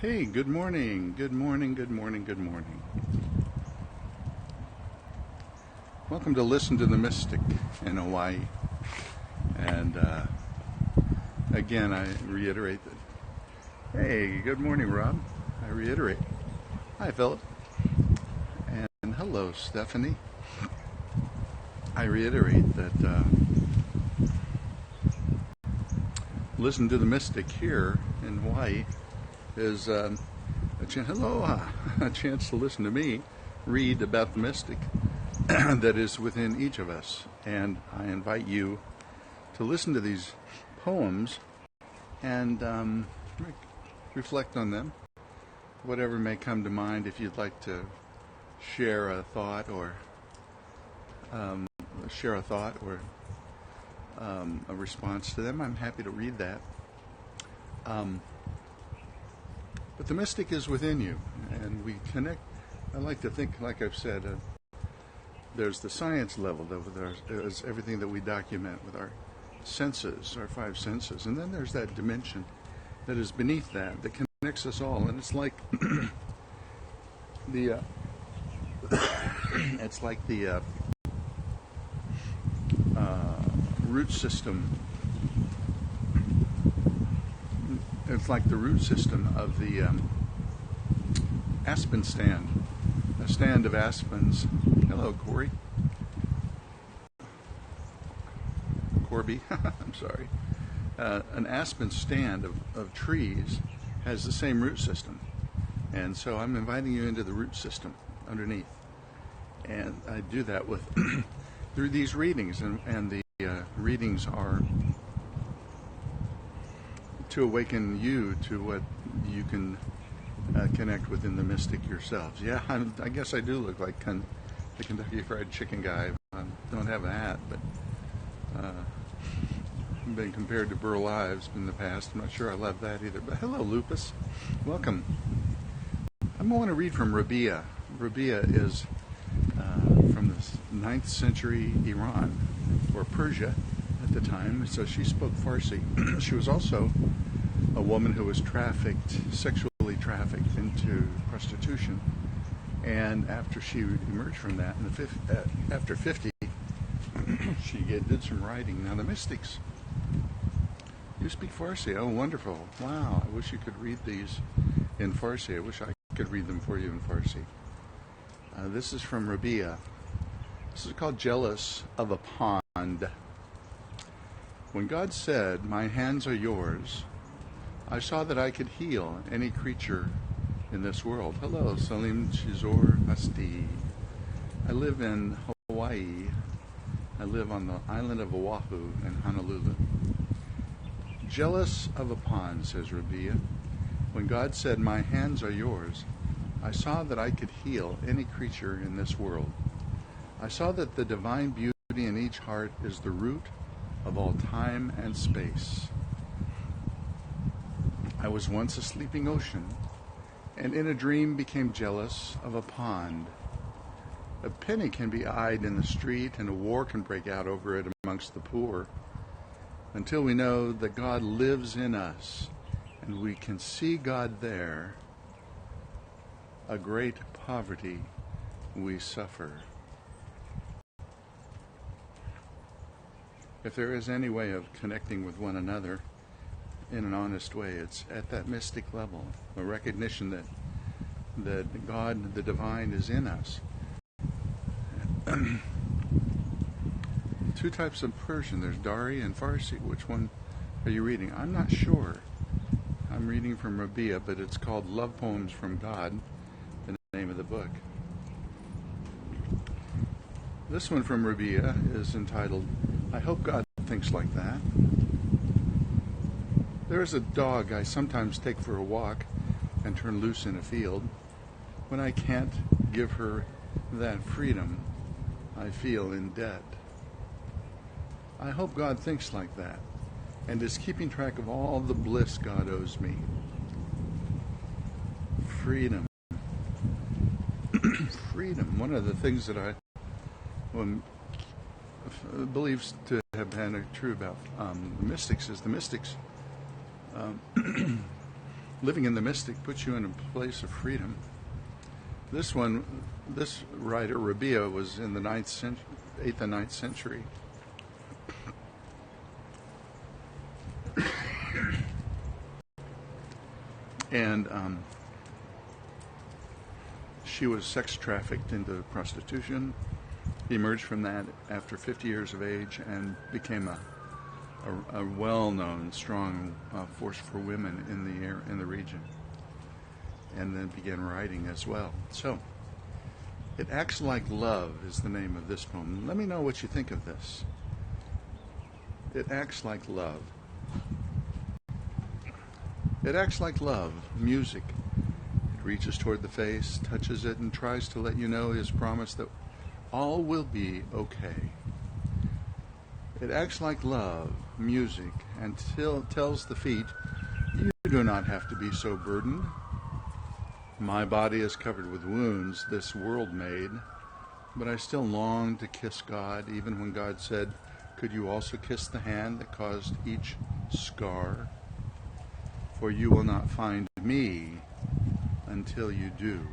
Hey, good morning, good morning, good morning, good morning. Welcome to Listen to the Mystic in Hawaii. And again, I reiterate that, hey, good morning, Rob. I reiterate. Hi, Philip. And hello, Stephanie. I reiterate that Listen to the Mystic here in Hawaii is a chance to listen to me read about the mystic that is within each of us. And I invite you to listen to these poems and reflect on them, whatever may come to mind. If you'd like to share a thought or a response to them, I'm happy to read that. But the mystic is within you, and we connect. I like to think, like I've said, there's the science level, there's everything that we document with our senses, our five senses, and then there's that dimension that is beneath that connects us all, and it's like the root system. It's like the root system of the aspen stand, a stand of aspens. Hello, Corby. I'm sorry. An aspen stand of trees has the same root system. And so I'm inviting you into the root system underneath. And I do that with through these readings. And the readings are to awaken you to what you can connect within the mystic yourselves. Yeah, I guess I do look like the Kentucky Fried Chicken guy. I don't have a hat, but I've been compared to Burl Ives in the past. I'm not sure I love that either. But hello, Lupus. Welcome. I'm going to read from Rabia. Rabia is from the 9th century Iran, or Persia at the time, so she spoke Farsi. She was also a woman who was sexually trafficked into prostitution, and after she emerged from that, after 50, she did some writing. Now the mystics, you speak Farsi. Oh, wonderful! Wow, I wish you could read these in Farsi. I wish I could read them for you in Farsi. This is from Rabia. This is called Jealous of a Pond. When God said, "My hands are yours," I saw that I could heal any creature in this world. Hello, Salim Chizor Hasti. I live in Hawaii. I live on the island of Oahu in Honolulu. Jealous of a pond, says Rabia. When God said, "My hands are yours," I saw that I could heal any creature in this world. I saw that the divine beauty in each heart is the root of all time and space. I was once a sleeping ocean, and in a dream became jealous of a pond. A penny can be eyed in the street, and a war can break out over it amongst the poor, until we know that God lives in us, and we can see God there. A great poverty we suffer. If there is any way of connecting with one another in an honest way, it's at that mystic level, a recognition that God, the divine, is in us. Two types of Persian. There's Dari and Farsi. Which one are you reading? I'm not sure. I'm reading from Rabia, but it's called Love Poems from God, the name of the book. This one from Rabia is entitled, I Hope God Thinks Like That. There is a dog I sometimes take for a walk and turn loose in a field. When I can't give her that freedom, I feel in debt. I hope God thinks like that and is keeping track of all the bliss God owes me. Freedom. Freedom. One of the things that I believes to have been true about the mystics is the mystics Living in the mystic puts you in a place of freedom. This writer, Rabia, was in the 8th and 9th century. And she was sex trafficked into prostitution. He emerged from that after 50 years of age and became a well-known, strong force for women in the region, and then began writing as well. So, It Acts Like Love is the name of this poem. Let me know what you think of this. It acts like love. It acts like love, music. It reaches toward the face, touches it, and tries to let you know his promise that all will be okay. It acts like love, music, and tells the feet, you do not have to be so burdened. My body is covered with wounds this world made, but I still long to kiss God, even when God said, could you also kiss the hand that caused each scar? For you will not find me until you do.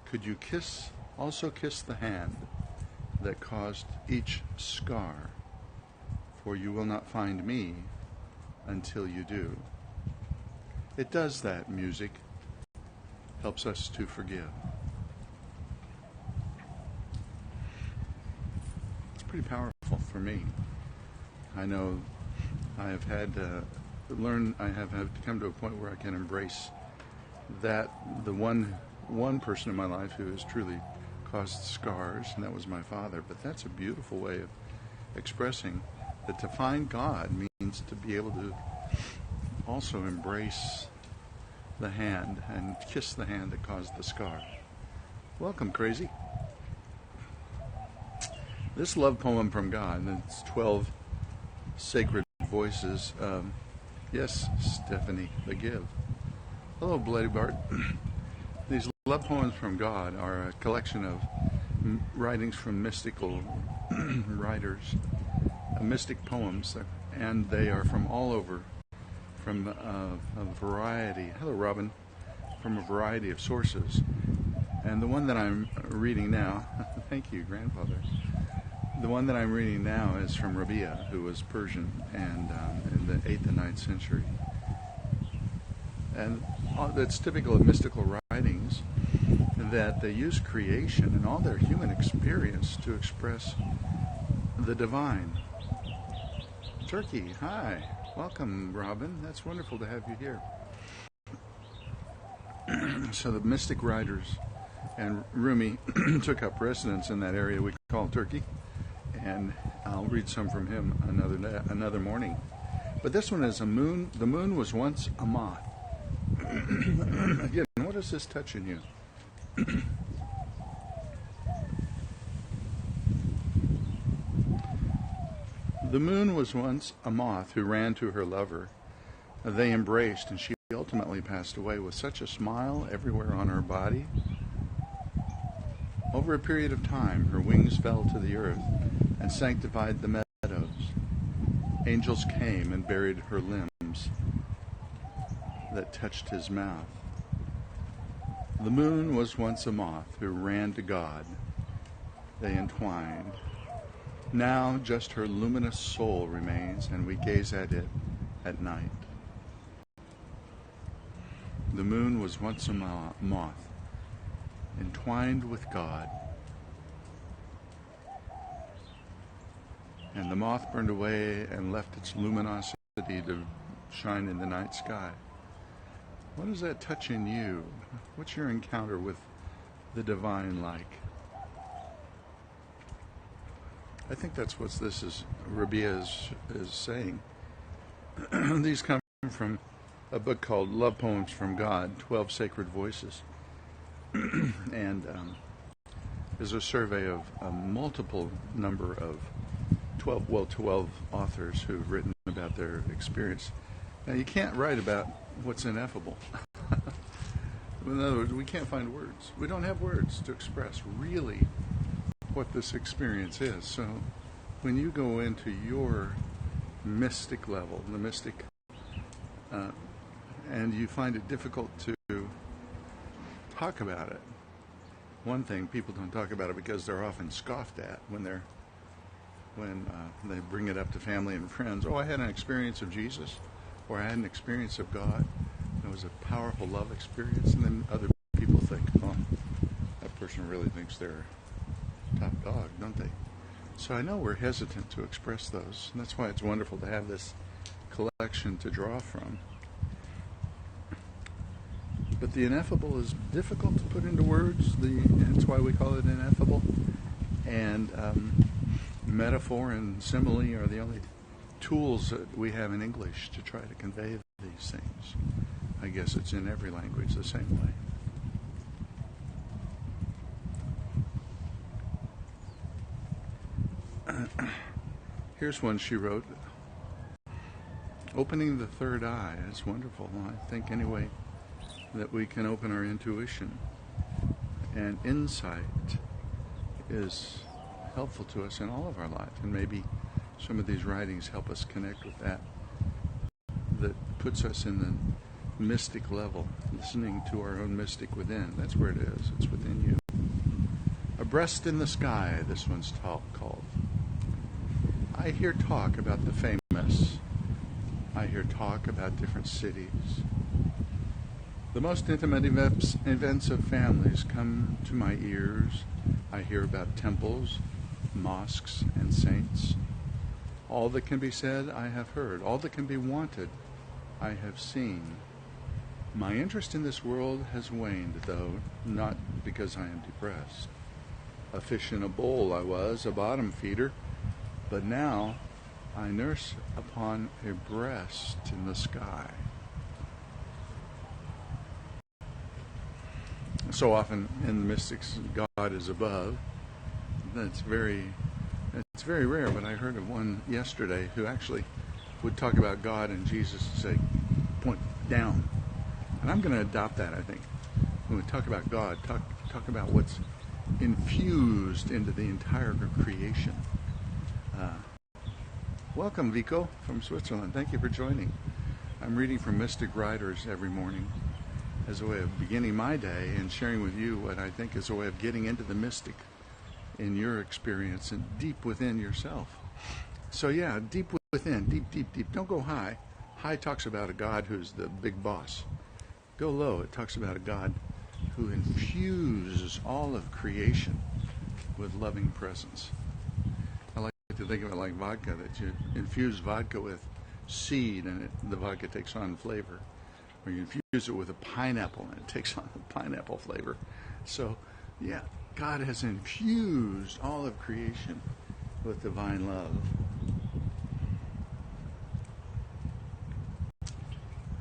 Could you also kiss the hand that caused each scar? For you will not find me until you do. It does that, music. Helps us to forgive. It's pretty powerful for me. I know I have had to learn, I have had to come to a point where I can embrace that the one person in my life who has truly caused scars, and that was my father. But that's a beautiful way of expressing that to find God means to be able to also embrace the hand and kiss the hand that caused the scar. Welcome, Crazy. This love poem from God, and it's 12 sacred voices. Yes, Stephanie, the Give. Hello, Bloody Bart. These love poems from God are a collection of writings from mystical writers, mystic poems, and they are from all over, from a variety. Hello, Robin. From a variety of sources. And the one that I'm reading now, thank you, grandfather. The one that I'm reading now is from Rabia, who was Persian and in the 8th and 9th century. And it's typical of mystical writings that they use creation and all their human experience to express the divine. Turkey, hi. Welcome, Robin. That's wonderful to have you here. So the mystic writers and Rumi took up residence in that area we call Turkey. And I'll read some from him another morning. But this one is a moon. The moon was once a moth. Again, what is this touching you? The moon was once a moth who ran to her lover. They embraced, and she ultimately passed away with such a smile everywhere on her body. Over a period of time, her wings fell to the earth and sanctified the meadows. Angels came and buried her limbs that touched his mouth. The moon was once a moth who ran to God. They entwined. Now just her luminous soul remains, and we gaze at it at night. The moon was once a moth, entwined with God. And the moth burned away and left its luminosity to shine in the night sky. What does that touch in you? What's your encounter with the divine like? I think that's what this is. Rabia is saying. These come from a book called Love Poems from God, 12 Sacred Voices. And is a survey of a multiple number of 12 authors who've written about their experience. Now, you can't write about what's ineffable. In other words, we can't find words. We don't have words to express really what this experience is. So when you go into your mystic level, the mystic, and you find it difficult to talk about it. One thing, people don't talk about it because they're often scoffed at when they bring it up to family and friends. Oh, I had an experience of Jesus, or I had an experience of God. It was a powerful love experience, and then other people think, oh, that person really thinks they're top dog, don't they? So I know we're hesitant to express those, and that's why it's wonderful to have this collection to draw from. But the ineffable is difficult to put into words. That's why we call it ineffable. And metaphor and simile are the only tools that we have in English to try to convey these things. I guess it's in every language the same way. Here's one she wrote. Opening the third eye is wonderful. I think anyway that we can open our intuition, and insight is helpful to us in all of our life, and maybe some of these writings help us connect with that puts us in the mystic level, listening to our own mystic within. That's where it is. It's within you. Abreast in the Sky, this one's called. I hear talk about the famous. I hear talk about different cities. The most intimate events of families come to my ears. I hear about temples, mosques, and saints. All that can be said, I have heard. All that can be wanted, I have seen. My interest in this world has waned, though, not because I am depressed. A fish in a bowl I was, a bottom feeder, but now I nurse upon a breast in the sky. So often in the mystics, God is above. It's very rare, but I heard of one yesterday who actually would talk about God and Jesus and say, point down. And I'm going to adopt that, I think. When we talk about God, talk about what's infused into the entire creation. Welcome, Vico, from Switzerland. Thank you for joining. I'm reading from mystic writers every morning as a way of beginning my day and sharing with you what I think is a way of getting into the mystic in your experience and deep within yourself. So yeah, deep within, deep. Don't go high. High talks about a God who's the big boss. Go low. It talks about a God who infuses all of creation with loving presence. I like to think of it like vodka, that you infuse vodka with seed and the vodka takes on flavor. Or you infuse it with a pineapple and it takes on the pineapple flavor. So, yeah, God has infused all of creation with divine love.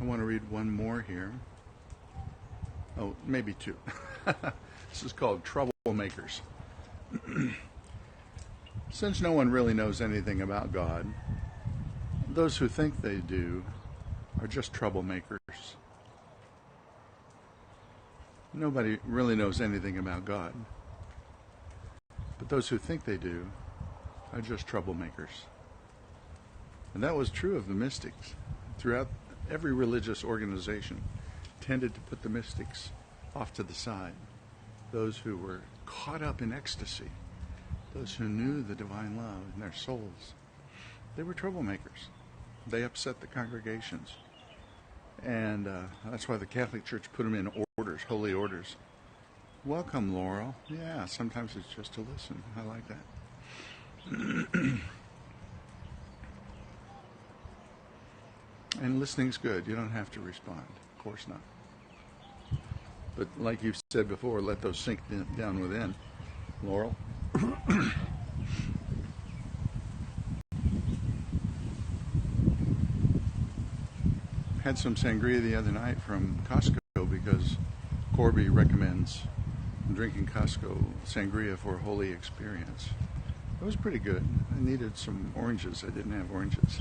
I want to read one more here. Oh, maybe two. This is called Troublemakers. Since no one really knows anything about God, those who think they do are just troublemakers. Nobody really knows anything about God, but those who think they do are just troublemakers. And that was true of the mystics. Throughout every religious organization tended to put the mystics off to the side. Those who were caught up in ecstasy, those who knew the divine love in their souls, they were troublemakers. They upset the congregations. And that's why the Catholic Church put them in orders, holy orders. Welcome, Laurel. Yeah, sometimes it's just to listen. I like that. And listening's good. You don't have to respond. Of course not. But like you've said before, let those sink down within. Laurel. Had some sangria the other night from Costco because Corby recommends drinking Costco sangria for a holy experience. It was pretty good. I needed some oranges. I didn't have oranges.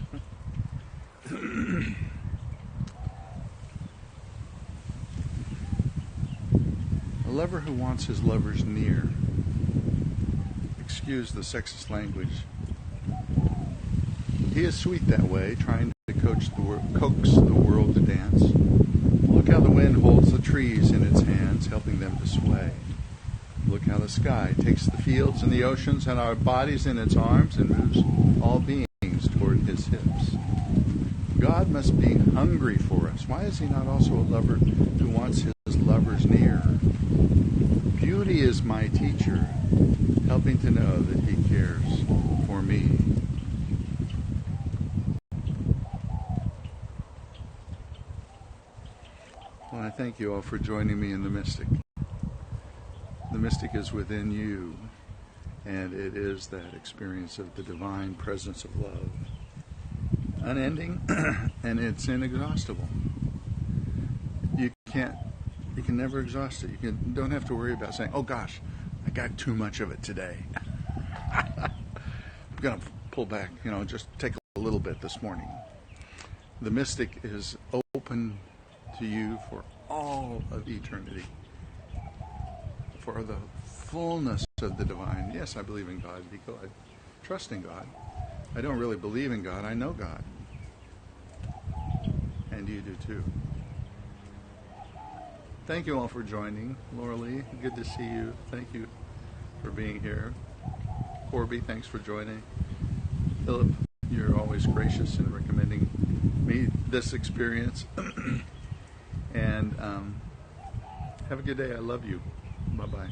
A lover who wants his lovers near. Excuse the sexist language. He is sweet that way, trying to coax the world to dance. Look how the wind holds the trees in its hands, helping them to sway. Look how the sky takes the fields and the oceans and our bodies in its arms and moves all beings toward his hips. God must be hungry for us. Why is he not also a lover who wants his lovers near? Beauty is my teacher, helping to know that he cares for me. Well, I thank you all for joining me in the Mystic. The Mystic is within you, and it is that experience of the divine presence of love. Unending, and it's inexhaustible. You can never exhaust it. Don't have to worry about saying, oh gosh, I got too much of it today. I'm going to pull back, just take a little bit this morning. The Mystic is open to you for all of eternity, for the fullness of the divine. Yes, I believe in God. I trust in God. I don't really believe in God. I know God. And you do too. Thank you all for joining. Laura Lee, good to see you. Thank you for being here. Corby, thanks for joining. Philip, you're always gracious in recommending me this experience. And have a good day. I love you. Bye-bye.